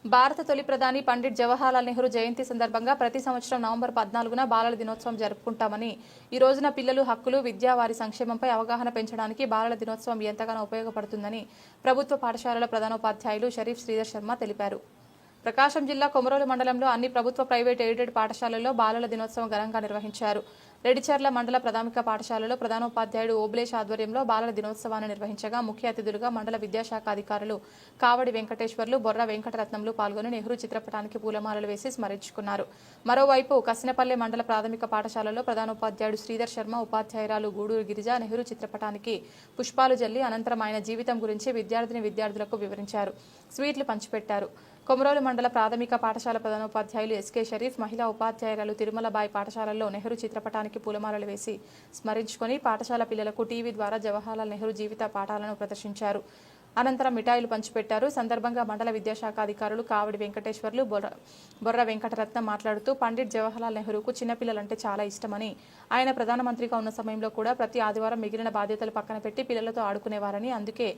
భారత తొలి ప్రధాని పండిట్ జవహర్లాల్ నెహ్రూ జయంతి సందర్భంగా ప్రతి సంవత్సరం నవంబర్ 14న బాలల దినోత్సవం జరుపుకుంటామని, ఈ రోజున పిల్లలు హక్కులు, విద్య, వారి సంక్షేమంపై అవగాహన పెంచడానికి బాలల దినోత్సవం ఎంతగానో ఉపయోగపడుతుందని ప్రభుత్వ పాఠశాలల ప్రధానోపాధ్యాయులు షరీఫ్ శ్రీధర్ శర్మ తెలిపారు. ప్రకాశం జిల్లా కొమరోలు మండలంలో అన్ని ప్రభుత్వ, ప్రైవేట్, ఎయిడెడ్ పాఠశాలల్లో బాలల దినోత్సవం ఘనంగా నిర్వహించారు. రెడ్డిచర్ల మండల ప్రాథమిక పాఠశాలలో ప్రధానోపాధ్యాయుడు ఓబ్లేష్ ఆధ్వర్యంలో బాలల దినోత్సవాన్ని నిర్వహించగా ముఖ్య అతిథులుగా మండల విద్యాశాఖ అధికారులు కావడి వెంకటేశ్వర్లు, బొర్ర వెంకటరత్నంలు పాల్గొని నెహ్రూ చిత్రపటానికి పూలమాలలు వేసి స్మరించుకున్నారు. మరోవైపు కసినపల్లె మండల ప్రాథమిక పాఠశాలలో ప్రధానోపాధ్యాయుడు శ్రీధర్ శర్మ, ఉపాధ్యాయురాలు గూడూరు గిరిజ నెహ్రూ చిత్రపటానికి పుష్పాలు జల్లి అనంతరం ఆయన జీవితం గురించి విద్యార్థులకు వివరించారు. స్వీట్లు పంచిపెట్టారు. కొమరోలు మండల ప్రాథమిక పాఠశాల ప్రధానోపాధ్యాయులు ఎస్కే షరీఫ్, మహిళా ఉపాధ్యాయురాలు తిరుమలబాయి పాఠశాలల్లో నెహ్రూ చిత్రపటానికి పూలమాలలు వేసి స్మరించుకొని పాఠశాల పిల్లలకు టీవీ ద్వారా జవహర్లాల్ నెహ్రూ జీవిత పాఠాలను ప్రదర్శించారు. అనంతరం మిఠాయిలు పంచిపెట్టారు. సందర్భంగా మండల విద్యాశాఖ అధికారులు కావడి వెంకటేశ్వర్లు, బొర్ర వెంకటరత్నం మాట్లాడుతూ పండిట్ జవహర్లాల్ నెహ్రూకు చిన్నపిల్లలంటే చాలా ఇష్టమని, ఆయన ప్రధానమంత్రిగా ఉన్న సమయంలో కూడా ప్రతి ఆదివారం మిగిలిన బాధ్యతలు పక్కన పెట్టి పిల్లలతో ఆడుకునేవారని, అందుకే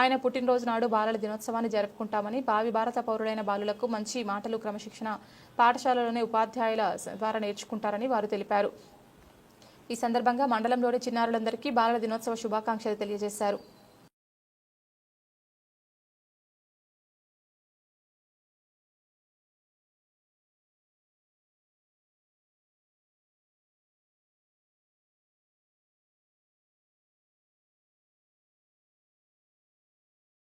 ఆయన పుట్టినరోజు నాడు బాలల దినోత్సవాన్ని జరుపుకుంటామని, భావి భారత పౌరులైన బాలులకు మంచి మాటలు, క్రమశిక్షణ పాఠశాలలోనే ఉపాధ్యాయుల ద్వారా నేర్చుకుంటారని వారు తెలిపారు. ఈ సందర్భంగా మండలంలోని చిన్నారులందరికీ బాలల దినోత్సవ శుభాకాంక్షలు తెలియజేశారు.